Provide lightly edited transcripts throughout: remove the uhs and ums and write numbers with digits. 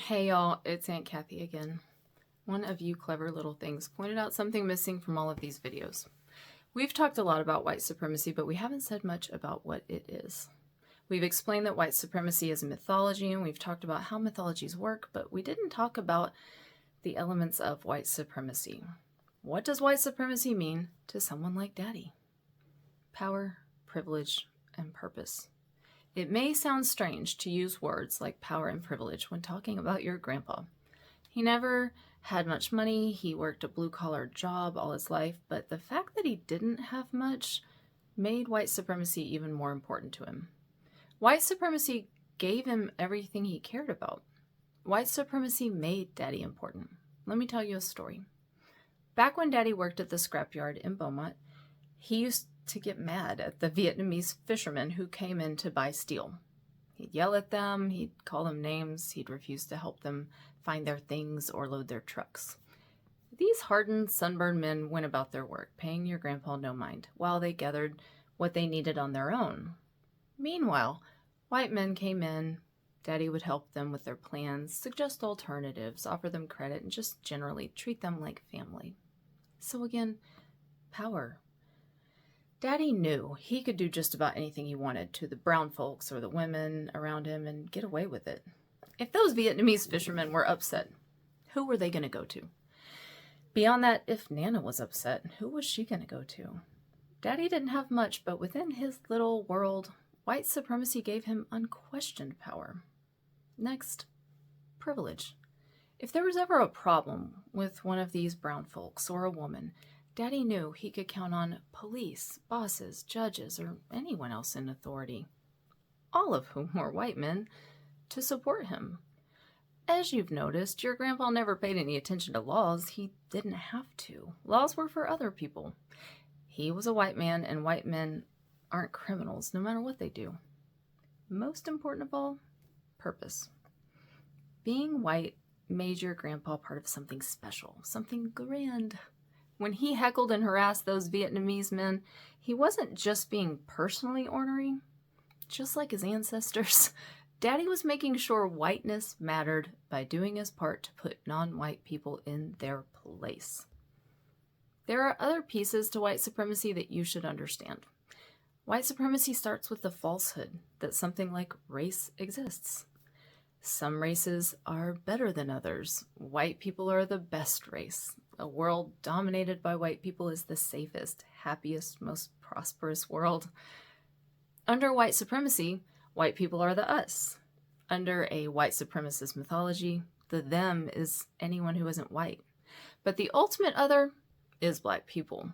Hey y'all, it's Aunt Kathy again. One of you clever little things pointed out something missing from all of these videos. We've talked a lot about white supremacy, but we haven't said much about what it is. We've explained that white supremacy is a mythology, and we've talked about how mythologies work, but we didn't talk about the elements of white supremacy. What does white supremacy mean to someone like Daddy? Power, privilege, and purpose. It may sound strange to use words like power and privilege when talking about your grandpa. He never had much money, he worked a blue-collar job all his life, but the fact that he didn't have much made white supremacy even more important to him. White supremacy gave him everything he cared about. White supremacy made Daddy important. Let me tell you a story. Back when Daddy worked at the scrapyard in Beaumont, he used to get mad at the Vietnamese fishermen who came in to buy steel. He'd yell at them, he'd call them names, he'd refuse to help them find their things or load their trucks. These hardened, sunburned men went about their work, paying your grandpa no mind, while they gathered what they needed on their own. Meanwhile, white men came in, Daddy would help them with their plans, suggest alternatives, offer them credit, and just generally treat them like family. So again, power. Daddy knew he could do just about anything he wanted to the brown folks or the women around him and get away with it. If those Vietnamese fishermen were upset, who were they going to go to? Beyond that, if Nana was upset, who was she going to go to? Daddy didn't have much, but within his little world, white supremacy gave him unquestioned power. Next, privilege. If there was ever a problem with one of these brown folks or a woman, Daddy knew he could count on police, bosses, judges, or anyone else in authority, all of whom were white men, to support him. As you've noticed, your grandpa never paid any attention to laws. He didn't have to. Laws were for other people. He was a white man, and white men aren't criminals, no matter what they do. Most important of all, purpose. Being white made your grandpa part of something special, something grand. When he heckled and harassed those Vietnamese men, he wasn't just being personally ornery. Just like his ancestors, Daddy was making sure whiteness mattered by doing his part to put non-white people in their place. There are other pieces to white supremacy that you should understand. White supremacy starts with the falsehood that something like race exists. Some races are better than others. White people are the best race. A world dominated by white people is the safest, happiest, most prosperous world. Under white supremacy, white people are the us. Under a white supremacist mythology, the them is anyone who isn't white. But the ultimate other is black people.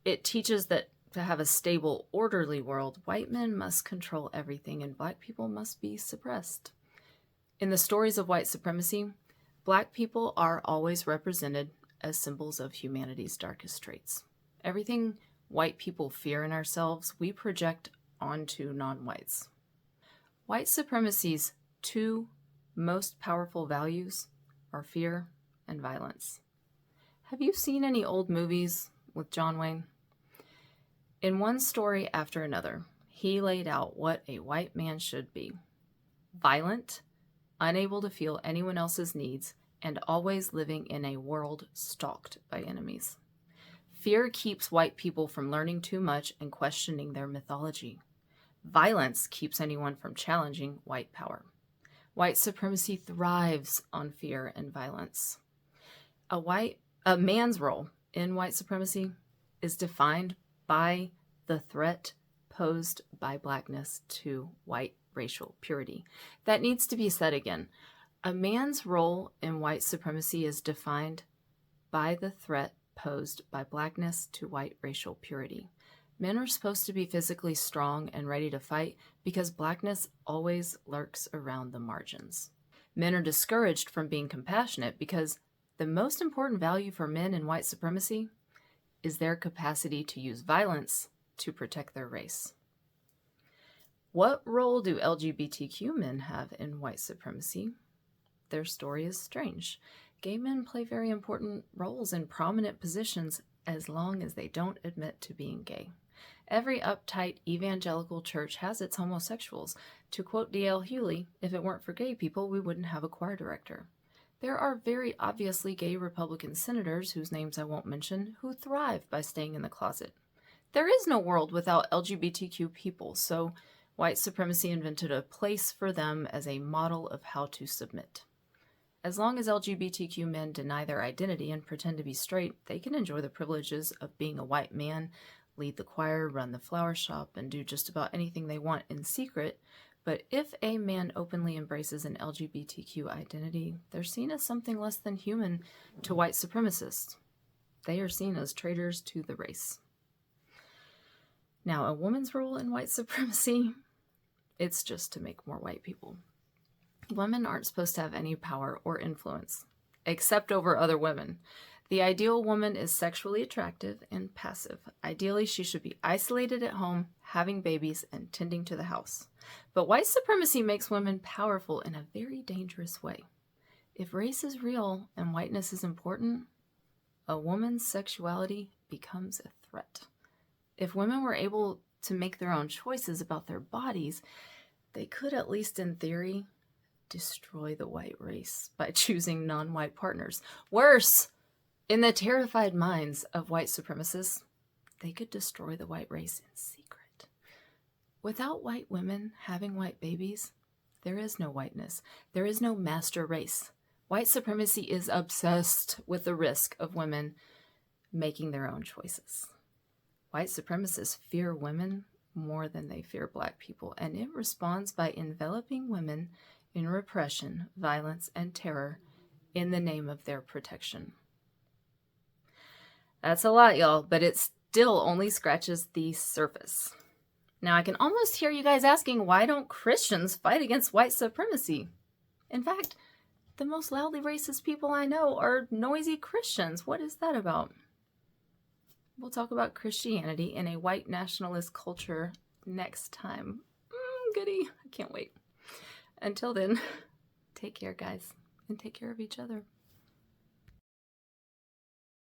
It teaches that to have a stable, orderly world, white men must control everything and black people must be suppressed. In the stories of white supremacy, black people are always represented as symbols of humanity's darkest traits. Everything white people fear in ourselves, we project onto non-whites. White supremacy's two most powerful values are fear and violence. Have you seen any old movies with John Wayne? In one story after another, he laid out what a white man should be. Violent, unable to feel anyone else's needs, and always living in a world stalked by enemies. Fear keeps white people from learning too much and questioning their mythology. Violence keeps anyone from challenging white power. White supremacy thrives on fear and violence. A man's role in white supremacy is defined by the threat posed by blackness to white racial purity. That needs to be said again. A man's role in white supremacy is defined by the threat posed by blackness to white racial purity. Men are supposed to be physically strong and ready to fight because blackness always lurks around the margins. Men are discouraged from being compassionate because the most important value for men in white supremacy is their capacity to use violence to protect their race. What role do LGBTQ men have in white supremacy? Their story is strange. Gay men play very important roles in prominent positions as long as they don't admit to being gay. Every uptight evangelical church has its homosexuals. To quote D.L. Hewley, if it weren't for gay people, we wouldn't have a choir director. There are very obviously gay Republican senators, whose names I won't mention, who thrive by staying in the closet. There is no world without LGBTQ people, so white supremacy invented a place for them as a model of how to submit. As long as LGBTQ men deny their identity and pretend to be straight, they can enjoy the privileges of being a white man, lead the choir, run the flower shop, and do just about anything they want in secret. But if a man openly embraces an LGBTQ identity, they're seen as something less than human to white supremacists. They are seen as traitors to the race. Now, a woman's role in white supremacy, it's just to make more white people. Women aren't supposed to have any power or influence, except over other women. The ideal woman is sexually attractive and passive. Ideally, she should be isolated at home, having babies, and tending to the house. But white supremacy makes women powerful in a very dangerous way. If race is real and whiteness is important, a woman's sexuality becomes a threat. If women were able to make their own choices about their bodies, they could, at least in theory, destroy the white race by choosing non-white partners. Worse, in the terrified minds of white supremacists, they could destroy the white race in secret. Without white women having white babies, there is no whiteness. There is no master race. White supremacy is obsessed with the risk of women making their own choices. White supremacists fear women more than they fear black people, and it responds by enveloping women in repression, violence, and terror in the name of their protection. That's a lot, y'all, but it still only scratches the surface. Now, I can almost hear you guys asking, why don't Christians fight against white supremacy? In fact, the most loudly racist people I know are noisy Christians. What is that about? We'll talk about Christianity in a white nationalist culture next time. Goody. I can't wait. Until then, take care, guys, and take care of each other.